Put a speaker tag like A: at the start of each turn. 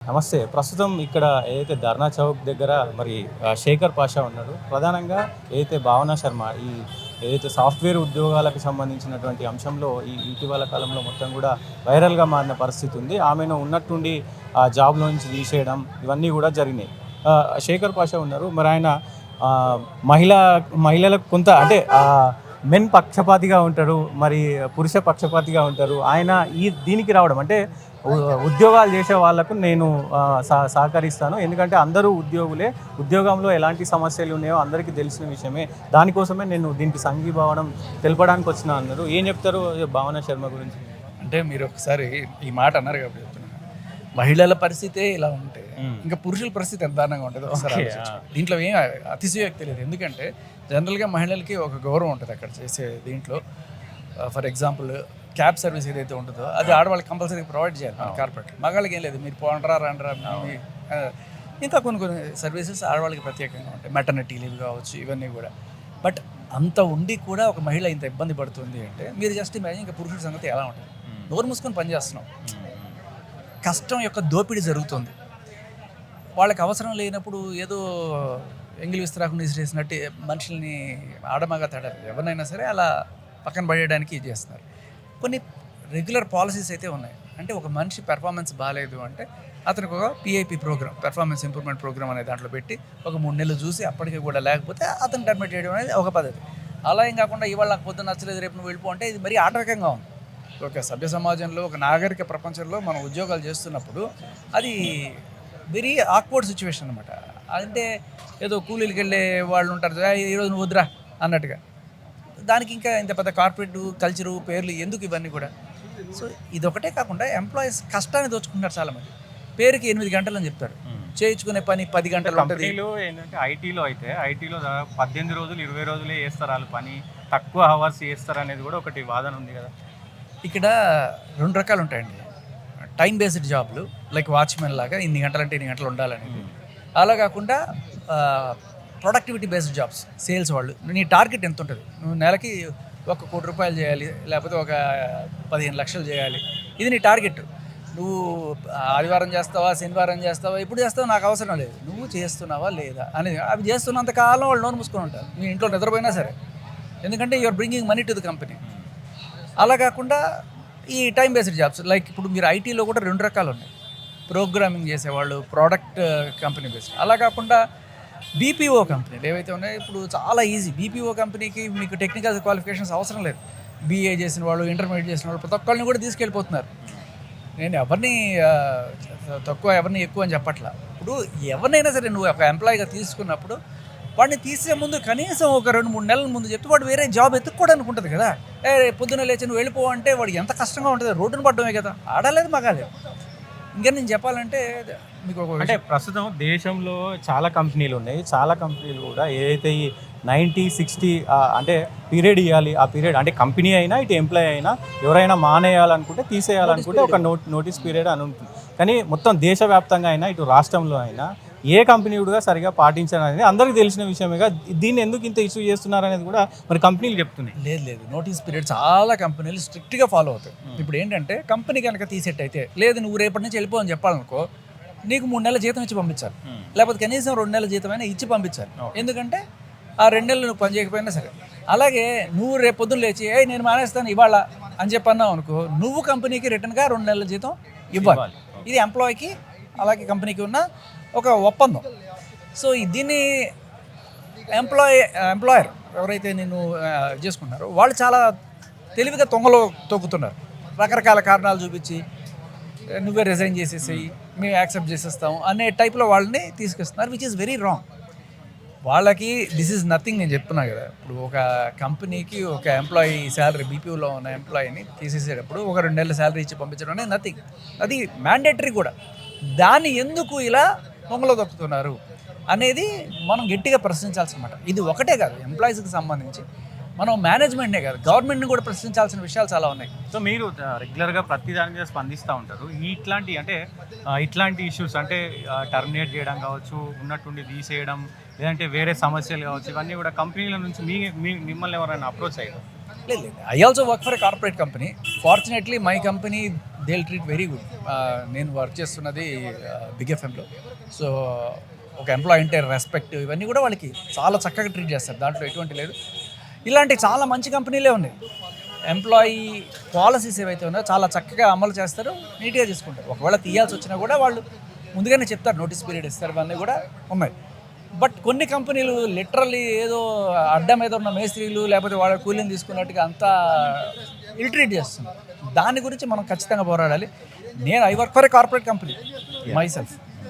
A: నమస్తే. ప్రస్తుతం ఇక్కడ ఏదైతే ధర్నా చౌక్ దగ్గర మరి శేఖర్ పాషా ఉన్నాడు. ప్రధానంగా ఏదైతే భావన శర్మ ఏదైతే సాఫ్ట్‌వేర్ ఉద్యోగాలకు సంబంధించినటువంటి అంశంలో ఇటీవల కాలంలో మొత్తం కూడా వైరల్‌గా మారిన పరిస్థితి ఉంది. ఆమెను ఉన్నట్టుండి జాబ్‌లో నుంచి తీసేయడం ఇవన్నీ కూడా జరిగినాయి. శేఖర్ పాషా ఉన్నారు. మరి ఆయన మహిళలకు కొంత అంటే మెన్ పక్షపాతిగా ఉంటారు, మరి పురుష పక్షపాతిగా ఉంటారు. ఆయన దీనికి రావడం అంటే ఉద్యోగాలు చేసే వాళ్ళకు నేను సహకరిస్తాను, ఎందుకంటే అందరూ ఉద్యోగులే, ఉద్యోగంలో ఎలాంటి సమస్యలు ఉన్నాయో అందరికీ తెలిసిన విషయమే, దానికోసమే నేను దీనికి సంఘీభావనం తెలపడానికి వచ్చిన అన్నారు. ఏం చెప్తారు భావన శర్మ గురించి?
B: అంటే మీరు ఒకసారి ఈ మాట అన్నారు కాబట్టి చెప్తున్నాను, మహిళల పరిస్థితే ఇలా ఉంటే ఇంకా పురుషుల పరిస్థితి ఎంత దారుణంగా ఉంటుంది ఒకసారి ఆలోచించండి. దీంట్లో ఏం అతిశయోక్తి లేదు, ఎందుకంటే జనరల్గా మహిళలకి ఒక గౌరవం ఉంటుంది అక్కడ చేసే దీంట్లో. ఫర్ ఎగ్జాంపుల్ క్యాబ్ సర్వీస్ ఏదైతే ఉంటుందో అది ఆడవాళ్ళకి కంపల్సరీ ప్రొవైడ్ చేయాలి మన కార్పొరేట్. మగాళ్ళకి ఏం లేదు, మీరు పోండ్రా రండ్రా. ఇంకా కొన్ని సర్వీసెస్ ఆడవాళ్ళకి ప్రత్యేకంగా ఉంటాయి, మెటర్నిటీ లీవ్ కావచ్చు, ఇవన్నీ కూడా. బట్ అంత ఉండి కూడా ఒక మహిళ ఇంత ఇబ్బంది పడుతుంది అంటే మీరు జస్ట్ ఇమాజిన్ ఇంకా పురుషుల సంగతి ఎలా ఉంటుంది. నోరు మూసుకొని పనిచేస్తున్నాం, కష్టం యొక్క దోపిడీ జరుగుతుంది. వాళ్ళకి అవసరం లేనప్పుడు ఏదో ఎంగిలి విస్తరాకుండా విసిరేసినట్టు మనుషుల్ని ఆడమగా తేడా ఎవరినైనా సరే అలా పక్కన పడేయడానికి చేస్తున్నారు. కొన్ని రెగ్యులర్ పాలసీస్ అయితే ఉన్నాయి. అంటే ఒక మనిషి పెర్ఫార్మెన్స్ బాగాలేదు అంటే అతనికి ఒక PIP programme, performance improvement programme అనే దాంట్లో పెట్టి ఒక 3 నెలలు చూసి అప్పటికి కూడా లేకపోతే అతను టర్మినేట్ చేయడం అనేది ఒక పద్ధతి. అలా ఏం కాకుండా ఇవాళ నాకు పొద్దున్న నచ్చలేదు రేపు నువ్వు వెళ్ళిపో అంటే ఇది మరీ ఆటంకంగా ఉంది. ఒక సభ్య సమాజంలో, ఒక నాగరిక ప్రపంచంలో మనం ఉద్యోగాలు చేస్తున్నప్పుడు అది వెరీ ఆక్వర్డ్ సిచ్యువేషన్ అనమాట. అంటే ఏదో కూలీలకి వెళ్ళే వాళ్ళు ఉంటారు, ఈరోజు నువ్వు వద్దురా అన్నట్టుగా. దానికి ఇంకా ఇంత పెద్ద కార్పొరేట్ కల్చరు, పేర్లు ఎందుకు ఇవన్నీ కూడా? సో ఇదొకటే కాకుండా ఎంప్లాయీస్ కష్టాన్ని దోచుకుంటారు చాలామంది. పేరుకి 8 గంటలు అని చెప్తారు, చేయించుకునే పని 10 గంటలు ఉంటుంది.
A: ఏంటంటే ఐటీలో 18 రోజులు 20 రోజులే చేస్తారు వాళ్ళు పని, తక్కువ అవర్స్ చేస్తారు అనేది కూడా ఒకటి వాదన ఉంది కదా.
B: ఇక్కడ 2 రకాలు ఉంటాయండి. టైం బేస్డ్ జాబ్లు, లైక్ వాచ్మెన్ లాగా ఇన్ని గంటలంటే ఇన్ని గంటలు ఉండాలనేది. అలా కాకుండా ప్రొడక్టివిటీ బేస్డ్ జాబ్స్, సేల్స్ వాళ్ళు, నీ టార్గెట్ ఎంత ఉంటుంది, నువ్వు నెలకి 1 కోటి రూపాయలు చేయాలి, లేకపోతే ఒక 15 లక్షలు చేయాలి, ఇది నీ టార్గెట్. నువ్వు ఆదివారం చేస్తావా, శనివారం చేస్తావా, ఇప్పుడు చేస్తావా నాకు అవసరం లేదు, నువ్వు చేస్తున్నావా లేదా అనేది. అవి చేస్తున్నంత కాలం వాళ్ళు నోరు మూసుకొని ఉంటారు, మీ ఇంట్లో నిద్రపోయినా సరే, ఎందుకంటే you're bringing money to the company. అలా కాకుండా ఈ టైం బేస్డ్ జాబ్స్, లైక్ ఇప్పుడు మీరు ఐటీలో కూడా 2 రకాలు ఉన్నాయి. ప్రోగ్రామింగ్ చేసేవాళ్ళు, ప్రోడక్ట్ కంపెనీ బేస్డ్. అలా కాకుండా బీపీఓ కంపెనీలు ఏవైతే ఉన్నాయో ఇప్పుడు చాలా ఈజీ. బీపీఓ కంపెనీకి మీకు టెక్నికల్ క్వాలిఫికేషన్స్ అవసరం లేదు. బీఏ చేసిన వాళ్ళు, ఇంటర్మీడియట్ చేసిన వాళ్ళు ప్రతి ఒక్కరిని కూడా తీసుకెళ్ళిపోతున్నారు. నేను ఎవరిని తక్కువ, ఎవరిని ఎక్కువ అని చెప్పట్లా. ఇప్పుడు ఎవరినైనా సరే నువ్వు ఒక ఎంప్లాయీగా తీసుకున్నప్పుడు వాడిని తీసే ముందు కనీసం ఒక 2-3 నెలల ముందు చెప్తే వాడు వేరే జాబ్ ఎత్తుక్కోవడానికి ఉంటుంది కదా. పొద్దున్న లేచి నువ్వు వెళ్ళిపో అంటే వాడు ఎంత కష్టంగా ఉంటుంది, రోడ్డును పడ్డమే కదా, ఆడలేదు మగాలేదు. ఇంకా నేను చెప్పాలంటే మీకు
A: అంటే ప్రస్తుతం దేశంలో చాలా కంపెనీలు ఉన్నాయి. చాలా కంపెనీలు కూడా ఏదైతే ఈ 90-60 అంటే పీరియడ్ ఇవ్వాలి, ఆ పీరియడ్ అంటే కంపెనీ అయినా ఇటు ఎంప్లాయీ అయినా ఎవరైనా మానేయాలనుకుంటే, తీసేయాలనుకుంటే ఒక నోటీస్ పీరియడ్ అని ఉంటుంది. కానీ మొత్తం దేశవ్యాప్తంగా అయినా ఇటు రాష్ట్రంలో అయినా ఏ కంపెనీ కూడా సరిగా పాటించాలనేది అందరికీ తెలిసిన విషయమేగా. దీన్ని ఎందుకు ఇంత ఇష్యూ చేస్తున్నారు అనేది కూడా మరి కంపెనీలు చెప్తున్నాయి.
B: లేదు, నోటీస్ పీరియడ్ చాలా కంపెనీలు స్ట్రిక్ట్గా ఫాలో అవుతాయి. ఇప్పుడు ఏంటంటే కంపెనీ కనుక తీసేట్ అయితే, లేదు నువ్వు రేపటి నుంచి వెళ్ళిపో అని చెప్పాలనుకో, నీకు 3 నెలల జీతం ఇచ్చి పంపించాలి, లేకపోతే కనీసం 2 నెలల జీతం అయినా ఇచ్చి పంపించాలి. ఎందుకంటే ఆ 2 నెలలు నువ్వు పని చేయకపోయినా సరే. అలాగే నువ్వు రేపు పొద్దున్న లేచి నేను మానేస్తాను ఇవాళ అని చెప్పన్నావు అనుకో, నువ్వు కంపెనీకి రిటర్న్గా 2 నెలల జీతం ఇవ్వాలి. ఇది ఎంప్లాయీకి అలాగే కంపెనీకి ఉన్న ఒక ఒప్పందం. సో దీన్ని ఎంప్లాయర్ ఎవరైతే నేను చేసుకున్నారో వాళ్ళు చాలా తెలివిగా తొంగలో తొక్కుతున్నారు. రకరకాల కారణాలు చూపించి నువ్వే రిజైన్ చేసేసేయి, మేము యాక్సెప్ట్ చేసేస్తాం అనే టైప్లో వాళ్ళని తీసుకొస్తున్నారు, విచ్ ఈస్ వెరీ రాంగ్. వాళ్ళకి దిస్ ఈజ్ నథింగ్. నేను చెప్తున్నా కదా, ఇప్పుడు ఒక కంపెనీకి ఒక ఎంప్లాయీ శాలరీ, బీపీఓలో ఉన్న ఎంప్లాయీని తీసేసేటప్పుడు ఒక 2 నెలల శాలరీ ఇచ్చి పంపించడం అనేది నథింగ్, అది మ్యాండేటరీ కూడా. దాన్ని ఎందుకు ఇలా పొంగలో దొక్కుతున్నారు అనేది మనం గట్టిగా ప్రశ్నించాల్సిన మాట. ఇది ఒకటే కాదు, ఎంప్లాయీస్కి సంబంధించి మనం మేనేజ్మెంట్నే కాదు, గవర్నమెంట్ని కూడా ప్రశ్నించాల్సిన విషయాలు చాలా ఉన్నాయి.
A: సో మీరు రెగ్యులర్గా ప్రతి దాని మీద స్పందిస్తూ ఉంటారు. ఇట్లాంటి ఇష్యూస్ అంటే టర్మినేట్ చేయడం కావచ్చు, ఉన్నట్టుండి తీసేయడం, లేదంటే వేరే సమస్యలు కావచ్చు, ఇవన్నీ కూడా కంపెనీల నుంచి మిమ్మల్ని ఎవరైనా అప్రోచ్ అయ్యారు?
B: లేదు, I also work for a corporate company. Fortunately my company they will treat very good. నేను వర్క్ చేస్తున్నది బిగ్ ఎఫ్ఎంలో. సో ఒక ఎంప్లాయీ అంటే రెస్పెక్ట్ ఇవన్నీ కూడా వాళ్ళకి చాలా చక్కగా ట్రీట్ చేస్తారు, దాంట్లో ఎటువంటి లేదు. ఇలాంటి చాలా మంచి కంపెనీలే ఉన్నాయి. ఎంప్లాయీ పాలసీస్ ఏవైతే ఉన్నాయో చాలా చక్కగా అమలు చేస్తారు, నీట్గా తీసుకుంటారు. ఒకవేళ తీయాల్సి వచ్చినా కూడా వాళ్ళు ముందుగానే చెప్తారు, నోటీస్ పీరియడ్ ఇస్తారు, ఇవన్నీ కూడా ఉన్నాయి. బట్ కొన్ని కంపెనీలు లిటరల్లీ ఏదో అడ్డం మీద ఉన్న మేస్త్రీలు లేకపోతే వాళ్ళ కూలీని తీసుకున్నట్టుగా అంతా ఇల్ట్రీట్ చేస్తున్నారు. దాని గురించి మనం ఖచ్చితంగా పోరాడాలి. నేను I work for a corporate company my self.